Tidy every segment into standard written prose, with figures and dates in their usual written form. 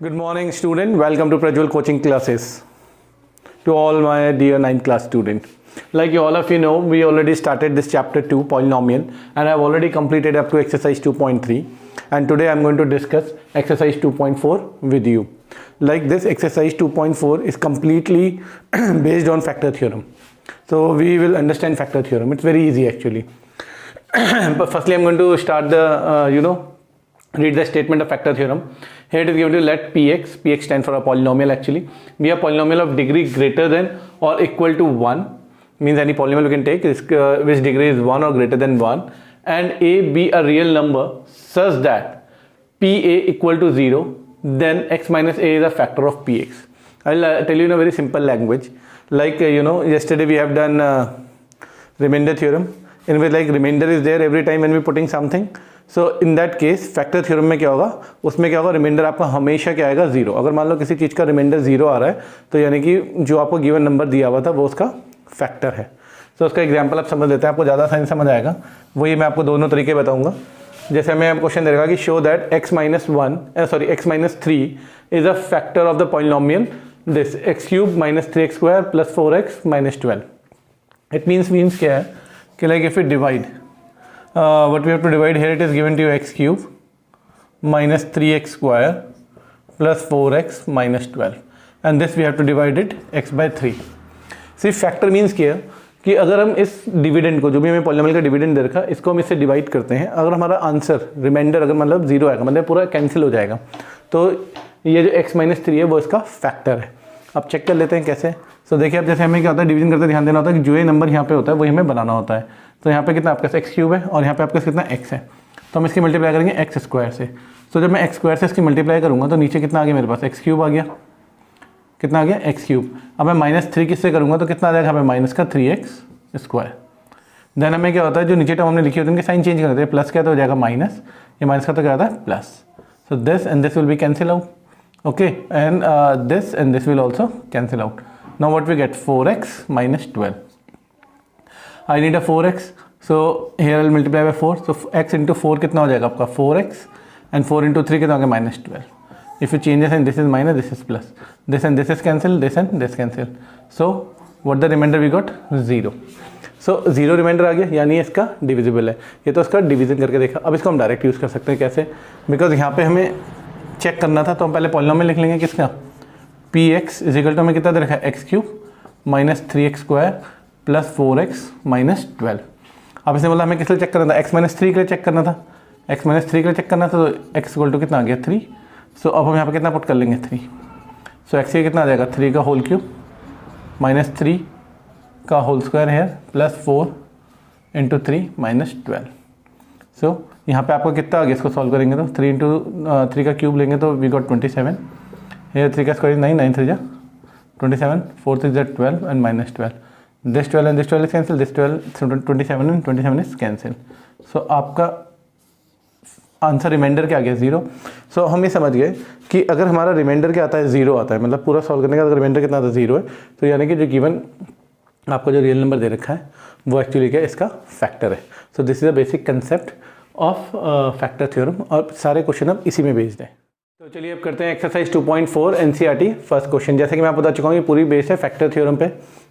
Good morning, student. Welcome to Prajwal coaching classes. To all my dear 9th class student. Like all of you know, we already started this chapter 2 polynomial and I have already completed up to exercise 2.3 and today I am going to discuss exercise 2.4 with you. Like this exercise 2.4 is completely based on factor theorem. So we will understand factor theorem. It's very easy actually. But firstly I am going to start the read the statement of factor theorem. Here it is given to let px stand for a polynomial actually, be a polynomial of degree greater than or equal to 1, means any polynomial we can take which degree is 1 or greater than 1, and a be a real number such that pa equal to 0, then x minus a is a factor of px. I'll tell you in a very simple language. Like yesterday we have done remainder theorem, in which like remainder is there every time when we putting something. So in that case factor theorem में क्या होगा, उसमें क्या होगा, reminder आपका हमेशा क्या आएगा, जीरो. अगर मान लो किसी चीज़ का रिमाइंडर जीरो आ रहा है तो यानी कि जो आपको गिवन नंबर दिया हुआ था वो उसका फैक्टर है. तो उसका एग्जांपल आप समझ लेते हैं, आपको ज़्यादा आसानी समझ आएगा. वही मैं आपको दोनों तरीके बताऊंगा. जैसे हमें क्वेश्चन देगा कि show that x minus 3 is a factor of the polynomial this x cube minus 3x square plus 4x minus 12. It means क्या है कि like if it divide what we have to divide, here it is given to you x cube minus 3x square plus 4x minus 12 and this we have to divide it x by 3. सिर्फ factor means क्या है कि अगर हम इस dividend को, जो भी हमें पॉलिनोमियल का डिविडेंड दे रखा, इसको हम इससे डिवाइड करते हैं, अगर हमारा आंसर रिमाइंडर अगर मतलब जीरो आएगा, मतलब पूरा कैंसिल हो जाएगा, तो ये जो x माइनस 3 है वो इसका फैक्टर है. अब चेक कर लेते हैं कैसे. सो देखिए अब जैसे हमें क्या होता है, डिवीजन करते ध्यान देना होता है कि जो ये नंबर यहाँ पे होता है वही हमें बनाना होता है. तो यहाँ पे कितना आपका एक्स क्यूब है और यहाँ पे आपका कितना एक्स है, तो हम इसकी मल्टीप्लाई करेंगे एक्स स्क्वायर से. तो जब मैं एक्स स्क्वायर से इसकी मल्टीप्लाई करूँगा तो नीचे कितना आ गया मेरे पास, एक्स क्यूब आ गया. कितना आ गया, एक्स क्यूब. अब मैं माइनस 3 किससे करूँगा तो कितना आ जाएगा हमें, माइनस का 3x स्क्वायर. देन हमें क्या होता है, जो नीचे टर्म हमने लिखी होती है उनके साइन चेंज करते हैं. प्लस क्या तो हो जाएगा माइनस, ये माइनस का तो क्या होता है plus. So this and this will be cancel out. Okay, and this and this will also cancel out. Now what we get, 4x minus 12. I need a 4x, so here I'll multiply by 4. So x into 4 कितना हो जाएगा आपका 4x and 4 into 3 कितना हो गया minus 12. If you change this and this is minus, this is plus. This and this is cancel, this and this cancel. So what the remainder we got, 0. So 0 reminder आ गया, यानी इसका divisible है. ये तो इसका डिवीजन करके देखा. अब इसको हम डायरेक्ट यूज़ कर सकते हैं. कैसे, बिकॉज यहाँ पे हमें चेक करना था तो हम पहले पॉलिनोमियल लिख लेंगे किसका, px इज इक्वल टू हमें कितना दे रखा है, x cube minus 3x square plus 4x minus 12. अब इसने बोला हमें किस लिए चेक करना था, x माइनस 3 के लिए चेक करना था. x माइनस 3 के लिए चेक करना था तो x इक्वल टू कितना आ गया 3. सो अब हम यहाँ पे कितना पुट कर लेंगे 3. सो x के कितना आ जाएगा 3 का होल क्यूब माइनस 3 का होल स्क्वायर है प्लस 4 इंटू 3 माइनस 12. सो यहाँ पे आपको कितना आ गया, इसको सॉल्व करेंगे तो 3 इंटू 3 का क्यूब लेंगे तो वी गॉट 27. हेयर 3 का स्क्वायर 9, 9 3 जा 27, 4 3 जा 12 and minus 12. This 12 and this 12 is cancel, this 12, 27 and 27 is cancel. So आपका आंसर रिमाइंडर क्या आ गया, 0. सो हम ये समझ गए कि अगर हमारा रिमाइंडर क्या आता है, 0 आता है, मतलब पूरा सॉल्व करने का अगर रिमाइंडर कितना आता है 0 है, तो यानी कि जो गिवन आपका जो रियल नंबर दे रखा है वो एक्चुअली क्या इसका फैक्टर है. So this is a basic concept of factor theorem और सारे क्वेश्चन अब इसी में बेस्ड है. तो चलिए अब करते हैं एक्सरसाइज 2.4 एनसीईआरटी फर्स्ट क्वेश्चन. जैसे कि मैं आपको बता चुका हूँ ये पूरी बेस है फैक्टर थ्योरम पे,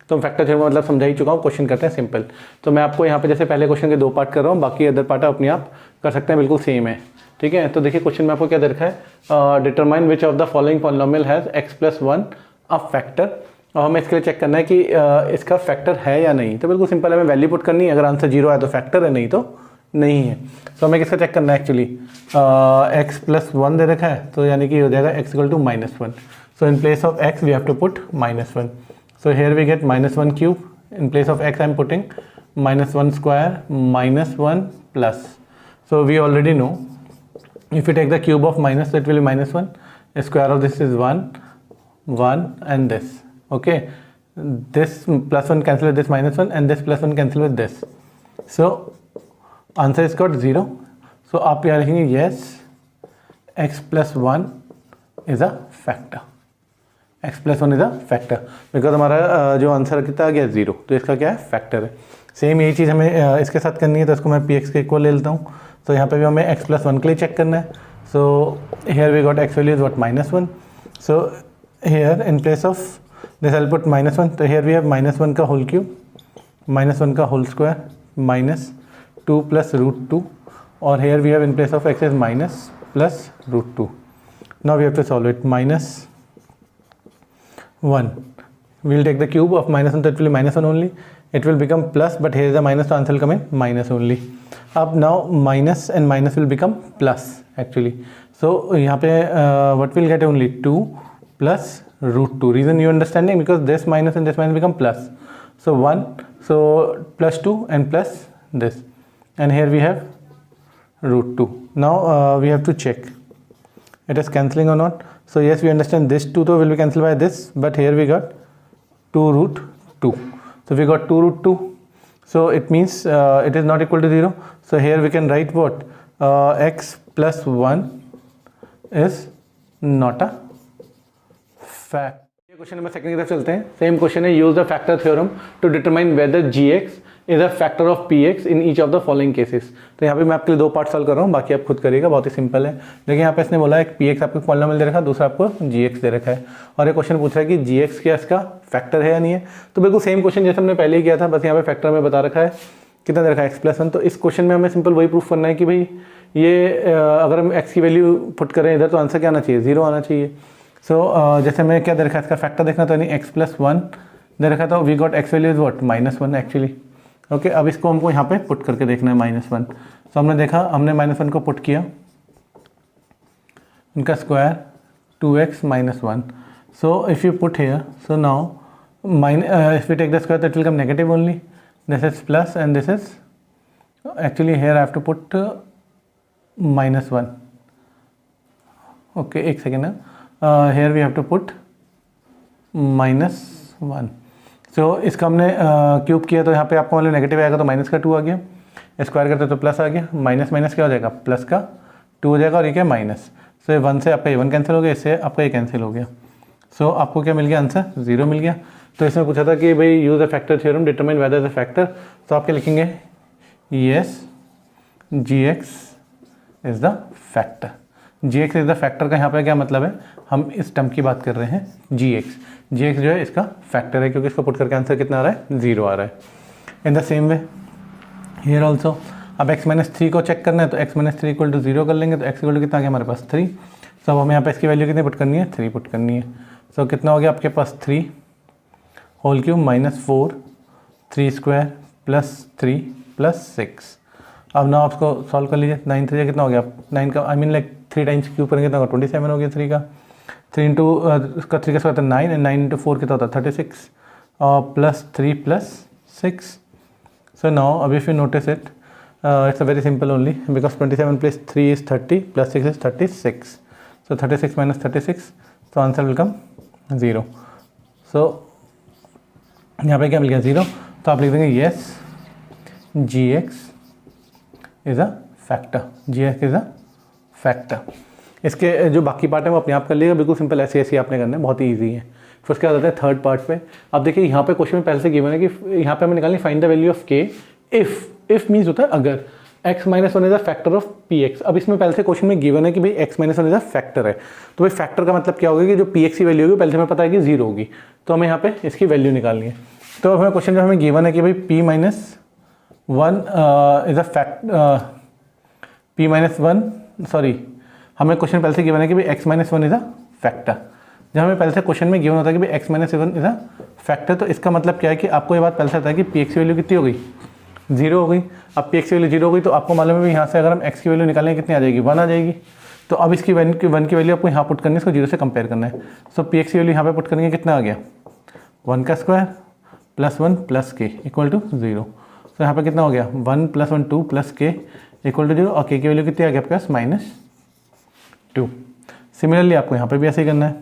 तो हम फैक्टर थ्योरम मतलब समझा ही चुका हूँ. क्वेश्चन करते हैं सिंपल. तो मैं आपको यहाँ पे जैसे पहले क्वेश्चन के 2 पार्ट कर रहा हूँ, बाकी अदर पार्ट अपने आप कर सकते हैं, बिल्कुल सेम है. ठीक है, तो देखिए क्वेश्चन में आपको क्या दे रखा है, determine which of the following polynomial has x plus 1 a factor. और हमें इसके लिए चेक करना है कि इसका फैक्टर है या नहीं. तो बिल्कुल सिंपल है, हमें वैल्यू पुट करनी है. अगर आंसर 0 आए तो फैक्टर है, नहीं तो नहीं है. तो हमें किसका चेक करना है एक्चुअली, x प्लस 1 दे रखा है, तो यानी कि हो जाएगा x equal to minus 1. So in place of x we have to put minus 1. So here we get minus 1 cube. In place of x I am putting minus 1 square minus 1 plus. So we already know if you take the cube of minus, it will be minus 1. The square of this is 1 and this. Okay, this plus 1 cancel with this minus 1 and this plus 1 cancel with this. So answer is got 0. So आप यहाँ लिखेंगे yes, x plus 1 is a factor. x plus 1 is a factor, because हमारा जो answer कितना आ गया 0, तो इसका क्या है फैक्टर है. सेम यही चीज़ हमें इसके साथ करनी है, तो इसको मैं px के इक्वल ले लेता हूँ. तो यहाँ पे भी हमें x प्लस 1 के लिए चेक करना है. So here we got x value is what, -1. So here in place of this I'll put -1. So here we have -1 का whole cube, -1 का whole square, -2 plus √2, or here we have in place of x is minus plus √2. Now we have to solve it. -1, we'll take the cube of -1, that will be -1 only. It will become plus, but here is a minus, so answer will come in minus only. Up now minus and minus will become plus actually. So यहाँ पे what will get only 2 plus √2. Reason you understanding, because this minus and this minus become plus. So 1, so plus 2 and plus this, and here we have √2. Now we have to check it is cancelling or not. So yes, we understand this 2 though will be cancelled by this, but here we got 2√2. So we got 2√2. So it means it is not equal to 0. So here we can write what? X plus 1 is not a fact. ये question number second की तरफ चलते हैं. Same question है, use the factor theorem to determine whether gx is a factor of px in each of the following cases. तो यहाँ पे मैं आपके लिए 2 पार्ट सॉल्व कर रहा हूँ, बाकी आप खुद करिएगा, बहुत ही सिंपल है. लेकिन यहाँ पे इसने बोला एक px आपको पॉलिनोमियल दे रखा है, दूसरा आपको gx दे रखा है, और ये क्वेश्चन पूछ रहा है कि gx क्या इसका फैक्टर है या नहीं है. तो बिल्कुल सेम क्वेश्चन जैसे हमने पहले ही किया था, बस यहाँ पे फैक्टर में बता रखा है कितना दे रखा है, x+1. तो इस क्वेश्चन में हमें सिंपल वही प्रूफ करना है कि भाई ये अगर हम x की वैल्यू पुट करें इधर तो आंसर क्या आना चाहिए, 0 आना चाहिए. सो जैसे हमें क्या दे रखा है, इसका फैक्टर देखना, तो यानी x+1 दे रखा था. We got x value is what, -1 actually. Okay, अब इसको हमको यहाँ पे पुट करके देखना है -1. तो हमने देखा, हमने -1 को पुट किया, इनका square 2x -1. So if you put here, so now if you take the square that will come negative only. This is plus and this is actually here I have to put -1. Okay, एक second है. Here we have to put -1. So इसका हमने cube किया, तो यहाँ पे आपको मतलब नेगेटिव आएगा, तो माइनस का 2 आ गया. स्क्वायर करते तो प्लस आ गया, माइनस माइनस क्या हो जाएगा, प्लस का 2 हो जाएगा, और ये क्या माइनस. सो 1 से आपका 1 कैंसिल हो गया, इससे आपका ये कैंसिल हो गया. सो आपको क्या मिल गया, आंसर 0 मिल गया. तो इसमें पूछा था कि भाई use the factor theorem determine whether the factor. तो आप क्या लिखेंगे, yes gx is the factor. gx is the factor का यहाँ पे क्या मतलब है, हम इस टर्म की बात कर रहे हैं gx जो है इसका फैक्टर है, क्योंकि इसको पुट करके आंसर कितना आ रहा है, 0 आ रहा है. In the same way here also. अब x-3 को चेक करना है, तो x-3 इक्वल टू 0 कर लेंगे, तो x इक्वल टू कितना आ गया हमारे पास 3. सो अब हमें यहाँ पे इसकी वैल्यू कितनी पुट करनी है, 3 पुट करनी है. सो कितना हो गया आपके पास, 3 होल क्यूब -4 3 स्क्वायर +3 +6. अब ना आपको सॉल्व कर लीजिए. 9 3 कितना हो गया, 9 का I mean like 3 times cube करेंगे तो 27 हो गया 3 का. 3 इंटू उसका 3 का स्क्वायर था 9, एंड 9 इंटू 4 कितना होता है 36, और +3 +6. सो नाउ अब if you notice it, it's a very simple only, because 27 + 3 is 30 +6 is 36. सो 36 - 36, तो आंसर विल कम 0. सो यहाँ पे क्या मिल गया, 0. तो आप लिख देंगे yes gx is a factor. gx is a factor. इसके जो बाकी पार्ट है वो अपने आप कर लिएगा, बिल्कुल सिंपल ऐसे ऐसे आपने करना है, बहुत ही ईजी है. फिर उसके बाद आता है थर्ड पार्ट पे. अब देखिए यहाँ पे क्वेश्चन में पहले से गिवन है कि यहाँ पे हमें निकालनी find the value of k if means होता है अगर x-1 is a factor of px. अब इसमें पहले से क्वेश्चन में गिवन है कि भाई x-1 इज अ फैक्टर है, तो भाई फैक्टर का मतलब क्या होगा कि जो px की वैल्यू होगी पहले से हमें पता है कि 0 होगी, तो हमें यहाँ पे इसकी वैल्यू निकालनी है. तो हमें क्वेश्चन जो हमें गिवन है कि भाई p-1 इज अ हमें क्वेश्चन पहले से गिवन है कि भाई x-1 इज अ फैक्टर. जब हमें पहले से क्वेश्चन में गिवन होता है कि भाई x-1 इज अ फैक्टर, तो इसका मतलब क्या है कि आपको ये बात पहले से आता है कि px की वैल्यू कितनी हो गई, 0 हो गई. अब px की वैल्यू 0 हो गई, तो आपको मालूम है यहाँ से अगर हम x की वैल्यू निकालेंगे कितनी आ जाएगी, 1 आ जाएगी. तो अब इसकी 1 की वैल्यू आपको यहाँ पुट करनी है, इसको 0 से कंपेयर करना है. सो px की वैल्यू यहाँ पे पुट करेंगे, कितना आ गया, 1 का स्क्वायर +1 + k इक्वल टू 0. तो यहाँ पे कितना हो गया, 1 + 1 2 + k इक्वल टू 0, और k की वैल्यू कितनी आ गया आपके पास, -2. सिमिलरली आपको यहाँ पे भी ऐसे ही करना है.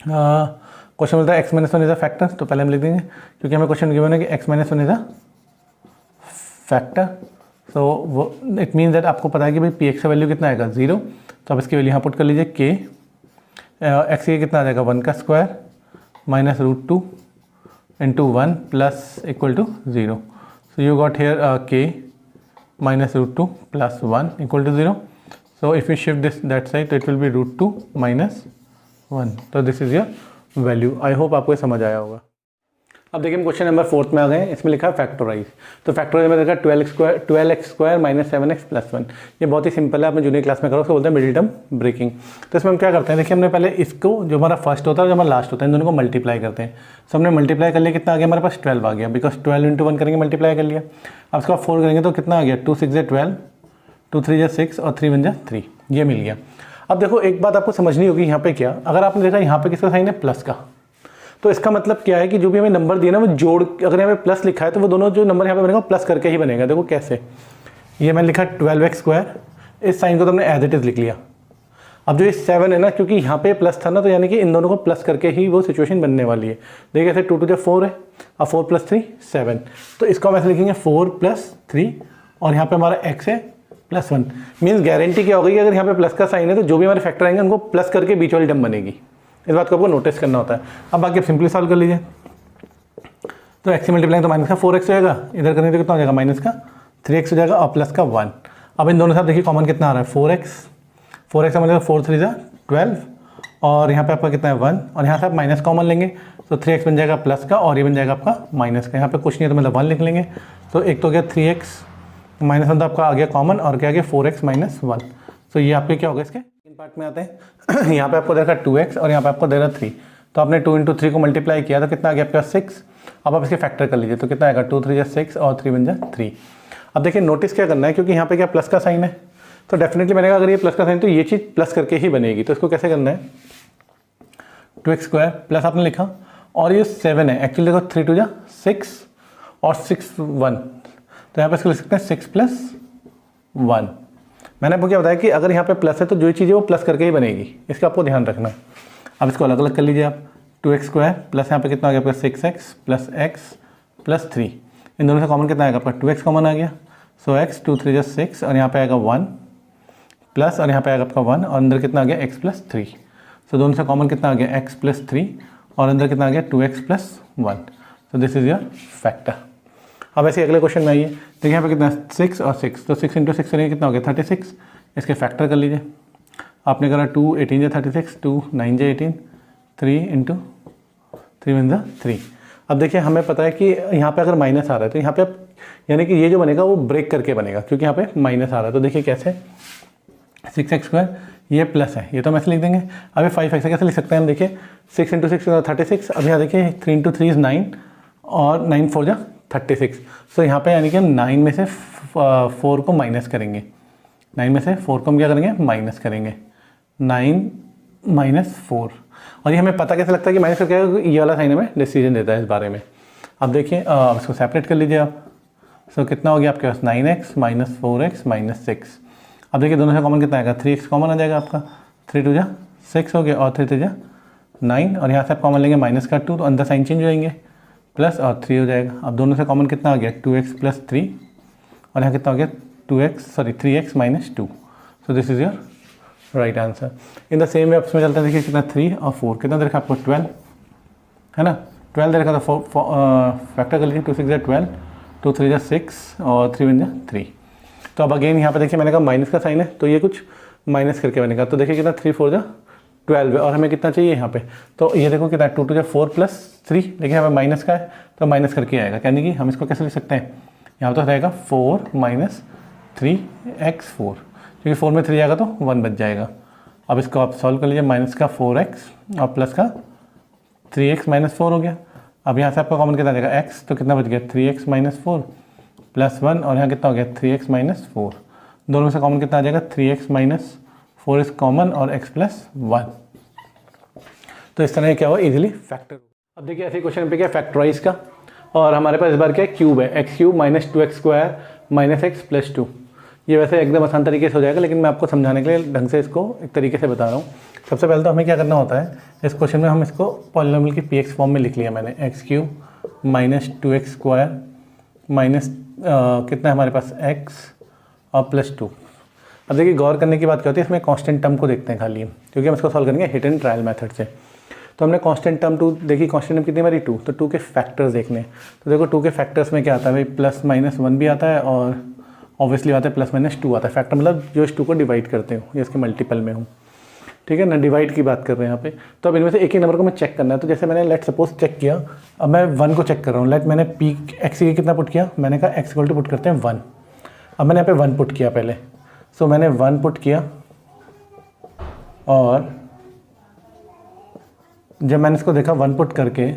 क्वेश्चन मिलता है x-1 इज अ फैक्टर, तो पहले हम लिख देंगे क्योंकि हमें क्वेश्चन गिवन है कि x-1 इज अ फैक्टर. सो वो इट मीन्स दैट आपको पता है कि भाई px का वैल्यू कितना आएगा, 0. तो आप इसकी वैल्यू यहाँ पुट कर लीजिए, k x की कितना आ जाएगा, 1 का square -√2 into 1 plus equal to 0. So you got here k -√2 + 1 equal to 0. So if you shift this that side तो इट विल बी √2 - 1. तो this is your value. I hope आपको ये समझ आया होगा. अब देखिए हम क्वेश्चन नंबर 4 में आ गए हैं. इसमें लिखा है फैक्टराइज. तो फैक्टराइज में देखा 12x² - 7x + 1. ये बहुत ही सिंपल है, आपने जूनियर क्लास में करो, उसको बोलते हैं मिडिल टर्म ब्रेकिंग. तो इसमें हम क्या करते हैं, देखिए हमने पहले इसको जो हमारा फर्स्ट होता है जो हमारा लास्ट होता है, इन दोनों को मल्टीप्लाई करते हैं. सो हमने मल्टीप्लाई कर लिया, कितना आ गया हमारे पास 12 आ गया, बिकॉज 12 × 1 करेंगे मल्टीप्लाई कर लिया. अब इसको 4 करेंगे तो कितना आ गया 2 × 6 = 12, 2 × 3 = 6 और 3 × 1 = 3. ये मिल गया. अब देखो एक बात आपको समझनी होगी यहाँ पे क्या, अगर आपने देखा यहाँ पे किसका साइन है प्लस का, तो इसका मतलब क्या है कि जो भी हमें नंबर दिया ना वो जोड़, अगर यहाँ पे प्लस लिखा है तो वो दोनों जो नंबर यहाँ पे बनेगा प्लस करके ही बनेगा. देखो कैसे, ये मैंने लिखा 12x², इस साइन को तो हमने एज इट इज़ लिख लिया. अब जो ये 7 है ना, क्योंकि यहाँ पे प्लस था ना, तो यानी कि इन दोनों को प्लस करके ही वो सिचुएशन बनने वाली है. देखिए ऐसे 2 × 2 = 4 है, अब 4 + 3 = 7. तो इसको हम ऐसे लिखेंगे 4 + 3 और यहाँ पे हमारा x है +1. मीन्स गारंटी क्या हो गई, अगर यहाँ पे प्लस का साइन है तो जो भी हमारे फैक्टर आएंगे उनको प्लस करके बीच वाली टर्म बनेगी. इस बात को आपको नोटिस करना होता है. अब बाकी आप सिंपली सॉल्व कर लीजिए. तो x से मल्टीप्लाई तो माइनस का 4x हो जाएगा, इधर करने तो कितना हो जाएगा माइनस का 3x हो जाएगा और प्लस का 1. अब इन दोनों साथ देखिए कॉमन कितना आ रहा है 4x का मतलब 4 × 3 = 12 और यहाँ पे आपका कितना है 1 और यहाँ से आप माइनस कॉमन लेंगे तो 3x बन जाएगा प्लस का और ये बन जाएगा आपका माइनस का. यहाँ पे कुछ नहीं है तो मतलब 1 लिख लेंगे. तो एक तो गया 3x - 1 तो आपका आ गया कॉमन और क्या आ गया 4x - 1. तो ये आपके क्या होगा, इसके इन पार्ट में आते हैं. यहाँ पे आपको दे रखा 2x और यहाँ पे आपको दे रहा 3. तो आपने 2 × 3 को मल्टीप्लाई किया तो कितना आ गया आपके पास 6. अब आप इसके फैक्टर कर लीजिए तो कितना आएगा 2 × 3 = 6 और 3 × 1 = 3. अब देखिए नोटिस क्या करना है, क्योंकि यहाँ पे क्या प्लस का साइन है तो डेफिनेटली मैंने कहा अगर ये प्लस का साइन तो ये चीज़ प्लस करके ही बनेगी. तो इसको कैसे करना है, 2x² प्लस आपने लिखा और ये 7 है, एक्चुअली देखो 3 × 2 = 6 और 6 1, तो यहाँ पे इसको लिख सकते हैं 6 + 1. मैंने आपको क्या बताया कि अगर यहाँ पे प्लस है तो जो चीज़ है वो प्लस करके ही बनेगी, इसका आपको ध्यान रखना है. अब इसको अलग अलग कर लीजिए आप. 2x² प्लस यहाँ पे कितना आ गया आपका 6x + x + 3. इन दोनों से कॉमन कितना आएगा आपका 2x कॉमन आ गया. सो x 2 × 3 = 6 और यहाँ पे आएगा 1 प्लस और यहाँ पे आएगा आपका 1 और अंदर कितना आ गया x + 3. सो दोनों से कॉमन कितना आ गया x + 3 और अंदर कितना आ गया 2x + 1. So this is your factor. अब ऐसे अगले क्वेश्चन में आइए. देखिए यहाँ पे कितना 6 और 6, तो 6 × 6 करेंगे कितना हो गया 36. इसके फैक्टर कर लीजिए. आपने करा 2 × 18 = 36, 2 × 9 = 18, 3 × 3 × 1 = 3. अब देखिए हमें पता है कि यहाँ पे अगर माइनस आ रहा है तो यहाँ पे आप यानी कि ये जो बनेगा वो ब्रेक करके बनेगा, क्योंकि यहाँ पे माइनस आ रहा है. तो देखिए कैसे 6x² ये प्लस है, ये तो हम ऐसे लिख देंगे. अभी 5x कैसे लिख सकते हैं हम, देखिए 6 × 6 = 36. अब यहाँ देखिए 3 × 3 = 9 और 9 × 4 = 36. सो यहाँ पे यानी कि हम 9 में से 4 को माइनस करेंगे. 9 में से 4 को हम क्या करेंगे माइनस करेंगे. 9 - 4. और ये हमें पता कैसे लगता है कि माइनस करके ये वाला साइन हमें डिसीजन देता है इस बारे में. अब देखिए इसको सेपरेट कर लीजिए आप. सो कितना हो गया आपके पास 9x - 4x - 6. अब देखिए दोनों से कॉमन कितना आएगा 3x कॉमन आ जाएगा आपका. 3 × 2 = 6 हो गया और 3 × 3 = 9 और यहाँ से आप कॉमन लेंगे माइनस का 2 तो अंदर साइन चेंज हो जाएंगे प्लस और 3 हो जाएगा. अब दोनों से कॉमन कितना आ गया 2x + 3 और यहाँ कितना हो गया 3x - 2. So this is your right answer. In the same way उसमें चलता है. देखिए कितना 3 और 4 कितना दे रखा आपको 12 है ना. 12 दे रखा था. फैक्टर कर लीजिए 2 × 6 = 12, 2 × 3 = 6 और 3 × 1 = 3. तो अब अगेन यहाँ पे देखिए मैंने कहा माइनस का साइन है तो ये कुछ माइनस करके बनेगा. तो देखिए कितना 3 × 4 = 12 और हमें कितना चाहिए यहाँ पे, तो ये देखो कितना 2 × 2 = 4 + 3. देखिए यहाँ पे माइनस का है तो माइनस करके आएगा, यानी कि हम इसको कैसे लिख सकते हैं, यहाँ तो रहेगा 4 - 3x4, क्योंकि 4 में 3 आएगा तो 1 बच जाएगा. अब इसको आप सॉल्व कर लीजिए. माइनस का 4x और प्लस का 3x - 4 हो गया. अब यहाँ से आपका कॉमन कितना आ जाएगा x, तो कितना बच गया 3x - 4 + 1 और यहाँ कितना हो गया 3x - 4. दोनों में से कॉमन कितना आ जाएगा 3x - 4 इज कॉमन और x + 1. तो इस तरह क्या हुआ इजीली फैक्टर. अब देखिए ऐसे क्वेश्चन पे क्या फैक्टराइज का, और हमारे पास इस बार क्या क्यूब है x³ - 2x² - x + 2. ये वैसे एकदम आसान तरीके से हो जाएगा, लेकिन मैं आपको समझाने के लिए ढंग से इसको एक तरीके से बता रहा हूँ. सबसे पहले तो हमें क्या करना होता है, इस क्वेश्चन में हम इसको पॉलिनोमियल की px फॉर्म में लिख लिया मैंने. x³ - 2x² माइनस कितना है हमारे पास x और +2. अब देखिए गौर करने की बात क्या होती है, इसमें कांस्टेंट टर्म को देखते हैं खाली, क्योंकि हम इसको सॉल्व करेंगे हिट एंड ट्रायल मेथड से. तो हमने कांस्टेंट टर्म 2 देखी. कांस्टेंट टर्म कितनी बारी 2, तो 2 के फैक्टर्स देखने. तो देखो 2 के फैक्टर्स में क्या आता है भाई, +- 1 भी आता है और ऑब्वियसली आता है प्लस माइनस 2 आता है। फैक्टर मतलब जो इस 2 को डिवाइड करते हो या इसके मल्टीपल में हूँ, ठीक है ना, डिवाइड की बात कर रहे हैं यहाँ पे। तो अब इनमें से एक ही नंबर को मैं चेक करना है। तो जैसे मैंने लेट सपोज चेक किया, अब मैं 1 को चेक कर रहा हूँ। लेट मैंने पी एक्स की कितना पुट किया, मैंने कहा एक्स इक्वल टू पुट करते हैं 1। अब मैंने यहाँ पे 1 पुट किया पहले, सो मैंने 1 पुट किया और जब मैंने इसको देखा 1 पुट करके,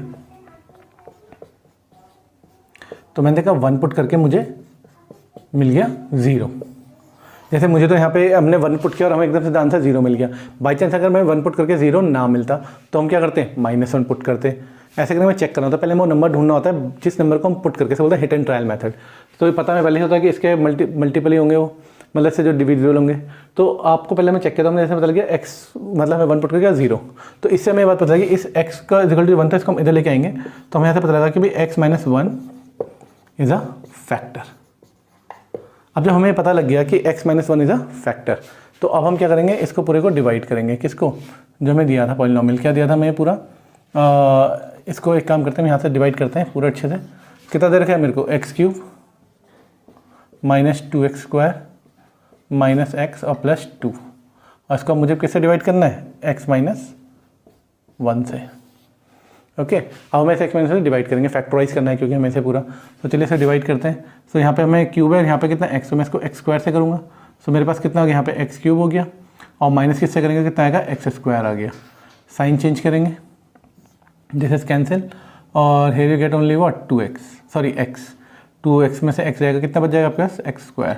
तो मैंने देखा 1 पुट करके मुझे मिल गया 0। जैसे मुझे तो यहाँ पे हमने 1 पुट किया और हमें एकदम से आंसर 0 मिल गया। बाई चांस अगर मैं 1 पुट करके 0 ना मिलता तो हम क्या करते हैं, -1 पुट करते। ऐसे करके मैं चेक करना होता है। पहले मैं वो नंबर ढूंढना होता है जिस नंबर को हम पुट करके, से बोलते हैं हिट एंड ट्रायल मेथड। तो ये पता मैं पहले ही होता है कि इसके मल्टीपल ही होंगे, वो मतलब से जो डिविजिबल होंगे। तो आपको पहले मैं चेक किया, तो हमने जैसे पता लग गया x मतलब मैं 1 पुट करके 0। तो इससे हमें बात पता लगी इस x का इक्वल टू 1 था, इसको हम इधर लेके आएंगे तो हमें यहाँ से पता लगा कि भाई x - 1 इज़ अ फैक्टर। अब जब हमें पता लग गया कि x - 1 इज़ अ फैक्टर, तो अब हम क्या करेंगे, इसको पूरे को डिवाइड करेंगे। किसको, जो हमें दिया था पॉलिनोमियल, क्या दिया था हमें पूरा। इसको एक काम करते हैं, यहाँ से डिवाइड करते हैं पूरा अच्छे से। कितना दे रखा है मेरे को, x³ - 2x² - x और +2। और इसको मुझे किससे डिवाइड करना है, x - 1 से। ओके, अब हमें इसे x - 1 से डिवाइड करेंगे, फैक्टराइज करना है क्योंकि हमें इसे पूरा। तो चलिए इसे डिवाइड करते हैं। तो यहाँ पे हमें क्यूब है, यहाँ पे कितना x, तो मैं इसको x² से करूँगा। सो मेरे पास कितना हो गया, यहाँ पे x³ हो गया और माइनस किससे करेंगे, कितना आएगा, x² आ गया। साइन चेंज करेंगे, दिस इज कैंसिल और here you get only what 2x 2x में से x जाएगा, कितना बच जाएगा आपके पास, x²।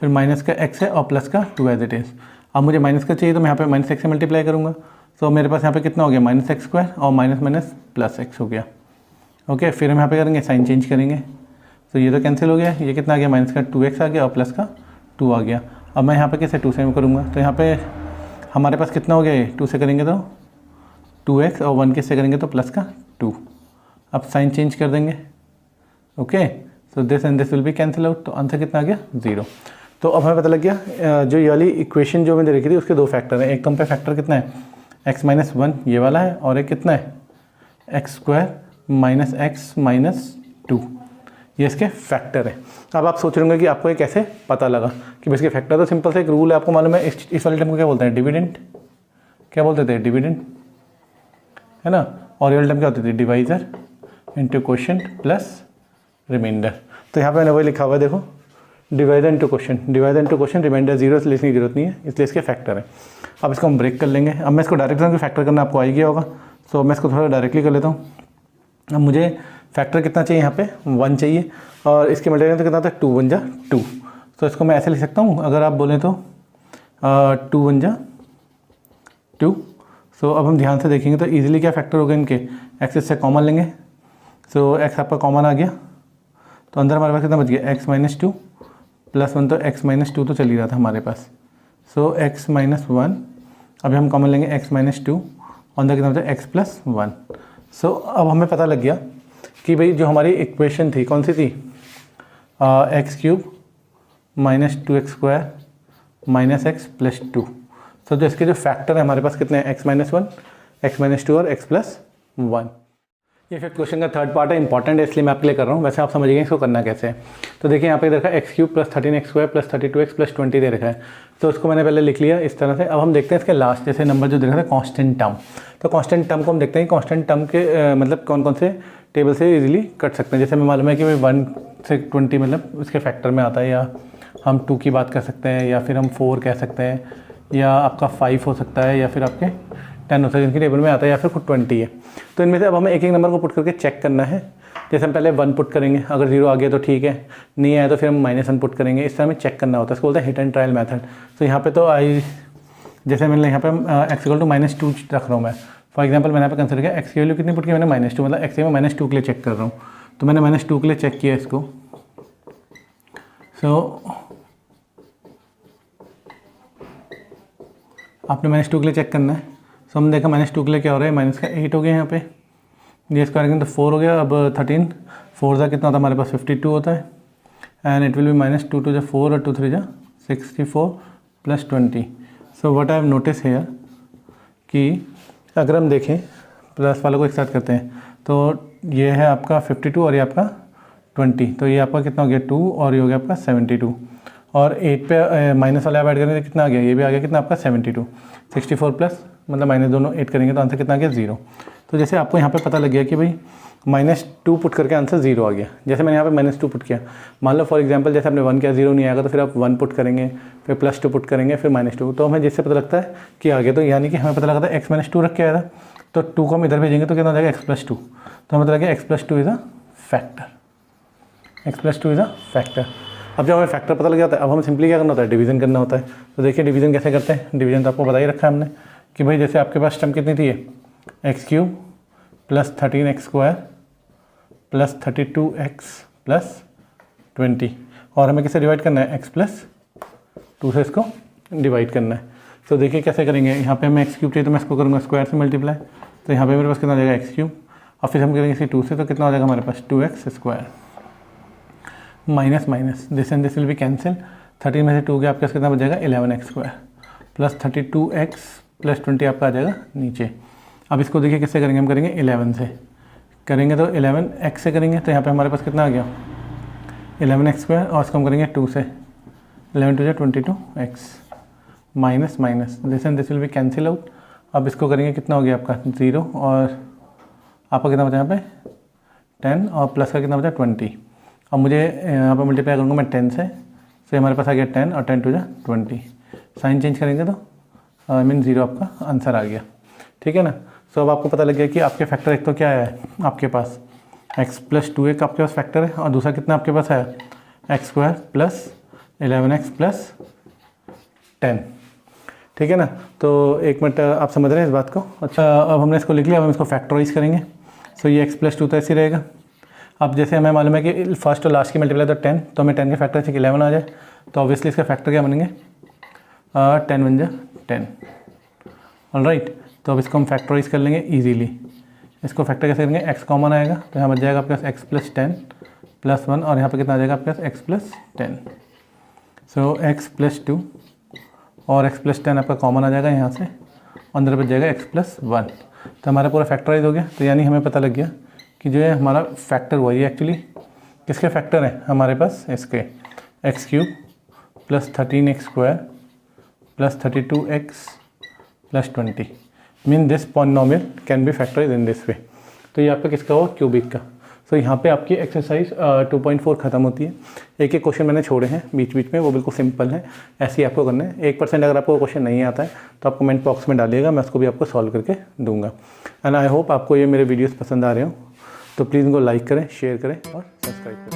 फिर माइनस का x है और प्लस का 2 एज इट इज़। अब मुझे माइनस का चाहिए तो मैं यहाँ पे -x से मल्टीप्लाई करूँगा। तो मेरे पास यहाँ पे कितना हो गया, -x² और माइनस +x हो गया। ओके, फिर हम यहाँ पे करेंगे साइन चेंज करेंगे। तो ये तो कैंसिल हो गया, ये कितना आ गया, माइनस का 2x आ गया और प्लस का 2 आ गया। अब मैं यहाँ पे कैसे 2 से करूँगा, तो यहाँ पे हमारे पास कितना हो गया, ये 2 से करेंगे तो 2x और 1 किससे करेंगे तो प्लस का 2। अब साइन चेंज कर देंगे। Okay, so this and this will be cancel out. तो आंसर कितना आ गया, 0। तो अब हमें पता लग गया जो ये वाली इक्वेशन जो मैंने देखी थी उसके 2 फैक्टर हैं। एक तो हम पे फैक्टर कितना है, x - 1 ये वाला है, और एक कितना है, x² - x - 2 ये इसके फैक्टर है। अब आप सोच रहे होंगे कि आपको ये कैसे पता लगा कि इसके फैक्टर। तो सिंपल से एक रूल है, आपको मालूम है, इस वाले टर्म को क्या बोलते हैं, डिविडेंड। क्या बोलते थे, डिविडेंड, है ना। और ये वाले टर्म क्या होती थी, divisor into quotient plus remainder. तो यहाँ पे मैंने वही लिखा हुआ है, देखो, डिवाइजर इंटू क्वोशिएंट, रिमाइंडर 0 से लिखने की जरूरत नहीं है, इसलिए इसके फैक्टर है। अब इसको हम ब्रेक कर लेंगे। अब मैं इसको डायरेक्ट फैक्टर करना आपको आ ही गया होगा, सो मैं इसको थोड़ा डायरेक्टली कर लेता हूँ। अब मुझे फैक्टर कितना चाहिए, यहाँ पे 1 चाहिए और इसके मल्टीप्लाई तो कितना था, 2 × 2। तो इसको मैं ऐसे लिख सकता हूँ, अगर आप बोलें तो 2 × 2। सो अब हम ध्यान से देखेंगे तो ईजिली क्या फैक्टर होगा इनके, x से कॉमन लेंगे। सो x आपका कॉमन आ गया, तो अंदर हमारे पास कितना बच गया, x - 2 + 1, तो x - 2 तो चल ही रहा था हमारे पास। सो x - 1, अभी हम कॉमन लेंगे x - 2, अंदर कितना बचा, x + 1। सो अब हमें पता लग गया कि भाई जो हमारी इक्वेशन थी कौन सी थी, x³ - 2x² - x + 2। तो जो इसके जो फैक्टर है हमारे पास कितने हैं, x - 1, x - 2 और x + 1। ये फिर क्वेश्चन का थर्ड पार्ट है, इंपॉर्टेंट है इसलिए मैं आपके लिए कर रहा हूँ। वैसे आप समझ गए इसको करना कैसे है। तो देखिए यहाँ पे देखा x³ + 13x² + 32x + 20 दे रखा है, तो उसको मैंने पहले लिख लिया इस तरह से। अब हम देखते हैं इसके लास्ट जैसे नंबर जो दे रखा है कांस्टेंट टर्म। तो कांस्टेंट टर्म को हम देखते हैं, कांस्टेंट टर्म के मतलब कौन कौन से टेबल से इजीली कट सकते हैं। जैसे हमें मालूम है कि भाई 1 से 20 मतलब उसके फैक्टर में आता है, या हम 2 की बात कर सकते हैं, या फिर हम 4 कह सकते हैं, या आपका 5 हो सकता है, या फिर आपके 10 हो सकता है, इनकी टेबल में आता है, या फिर 20 है। तो इनमें से अब हमें एक एक नंबर को पुट करके चेक करना है। जैसे हम पहले 1 पुट करेंगे, अगर 0 आ गया तो ठीक है, नहीं आया तो फिर हम -1 पुट करेंगे। इस तरह हमें चेक करना होता है, इसको बोलते हैं हिट एंड ट्रायल मेथड। तो यहाँ पे तो जैसे मैंने यहाँ पे x = -2 रख रहा हूँ मैं। फॉर एग्जाम्पल मैंने यहाँ पे कंसिडर किया x की वैल्यू कितनी पुट की मैंने, -2, मतलब x में -2 के लिए चेक कर रहा हूँ। तो मैंने -2 के लिए चेक किया इसको। सो आपने -2 के लिए चेक करना है। सो हमने देखा -2 के लिए क्या हो रहा है, -8 हो गया यहाँ पे, ये इसका करेंगे तो 4 हो गया। अब 13 4 का कितना होता है हमारे पास, 52 होता है। एंड इट विल बी -2 × 4 और 2 × 3 = 64 + 20। So what I have notice here कि अगर हम देखें प्लस वालों को एक साथ करते हैं तो ये है आपका 52 और ये आपका 20, तो ये आपका कितना हो गया 2 और ये हो गया आपका 72। और 8 पे माइनस वाला आप ऐड करेंगे तो कितना आ गया, ये भी आ गया कितना आपका 72। 64 प्लस मतलब माइनस दोनों 8 करेंगे तो आंसर कितना आ गया 0। तो जैसे आपको यहाँ पे पता लग गया कि भाई -2 पुट करके आंसर 0 आ गया। जैसे मैंने यहाँ पे -2 पुट किया, मान लो फॉर एग्जांपल जैसे आपने 1 किया 0 नहीं आएगा तो फिर आप 1 पुट करेंगे, फिर +2 पुट करेंगे, फिर -2, तो हमें जिससे पता लगता है कि आ गया। तो यानी कि हमें पता लगा था x - 2 रख के आया था, तो 2 को हम इधर भेजेंगे तो कितना हो जाएगा x + 2। तो हमें पता लगा x + 2 is a factor, x + 2 is a factor. अब जब हमें फैक्टर पता लग जाता है, अब हमें सिंपली क्या करना होता है, डिवीजन करना होता है। तो देखिए डिवीजन कैसे करते हैं। डिवीजन तो आपको बता ही रखा है हमने कि भाई जैसे आपके पास टर्म कितनी थी, x³ + 13x² + 32x + 20, और हमें किसे डिवाइड करना है, x + 2 से इसको डिवाइड करना है। तो देखिए कैसे करेंगे, यहाँ पे हमें x³ चाहिए तो मैं इसको करूँगा स्क्वायर से मल्टीप्लाई, तो यहाँ पे मेरे पास कितना हो जाएगा x³ और फिर हम करेंगे इसे 2 से, तो कितना हो जाएगा हमारे पास 2x² minus minus this and this will be cancel. 13 में से 2 के आपके पास कितना बच जाएगा 11x² + 32x + 20 आपका आ जाएगा नीचे। अब इसको देखिए किससे करेंगे, हम करेंगे 11 से करेंगे, तो 11x से करेंगे तो यहाँ पे हमारे पास कितना आ गया 11x² और इसको हम करेंगे 2 से, 11 × 2 = 22x minus minus this and this will be cancel out. अब इसको करेंगे कितना हो गया आपका 0 और आपका कितना बचा यहाँ पे 10 और प्लस का कितना बचा 20। अब मुझे यहाँ पे मल्टीप्लाई करूँगा मैं 10 से, तो हमारे पास आ गया 10 और 10 × 2 = 20। साइन चेंज करेंगे तो आई मीन 0 आपका आंसर आ गया, ठीक है ना। सो अब आपको पता लग गया कि आपके फैक्टर एक तो क्या है आपके पास x + 2 एक आपके पास फैक्टर है, और दूसरा कितना आपके पास है x² + 11x + 10, ठीक है ना। तो एक मिनट आप समझ रहे हैं इस बात को। अच्छा अब हमने इसको लिख लिया, अब हम इसको फैक्टराइज करेंगे। सो ये x + 2 तो ऐसे ही रहेगा। अब जैसे हमें मालूम है कि फर्स्ट और लास्ट की मल्टीप्लाई तो 10, तो हमें 10 के फैक्टर से 11 आ जाए, तो ऑब्वियसली इसका फैक्टर क्या बनेंगे 10 × 1 = 10, ऑलराइट। तो अब इसको हम फैक्टराइज कर लेंगे इजीली। इसको फैक्टर कैसे करेंगे, x कॉमन आएगा तो यहाँ बच जाएगा आपके पास x + 10 + 1, और यहाँ पे कितना आ जाएगा आपके पास x + 10। सो x + 2 और x + 10 आपका कॉमन आ जाएगा यहाँ से, अंदर बच जाएगा x + 1। तो हमारा पूरा फैक्टराइज हो गया। तो यानी हमें पता लग गया कि जो है हमारा फैक्टर वही है एक्चुअली किसके फैक्टर हैं हमारे पास, इसके x³ + 13x² + 32x + 20 mean this polynomial can be factorise in this way. तो ये आपका किसका हुआ, क्यूबिक का। सो यहाँ पे आपकी एक्सरसाइज 2.4 खत्म होती है। एक एक क्वेश्चन मैंने छोड़े हैं बीच बीच में, वो बिल्कुल सिंपल है, ऐसे ही आपको करना है। 1% अगर आपको क्वेश्चन नहीं आता है तो आप कमेंट बॉक्स में डालिएगा, मैं उसको भी आपको सॉल्व करके दूंगा। एंड आई होप आपको ये मेरे वीडियोस पसंद आ रहे हो, तो प्लीज़ इनको लाइक करें, शेयर करें और सब्सक्राइब करें।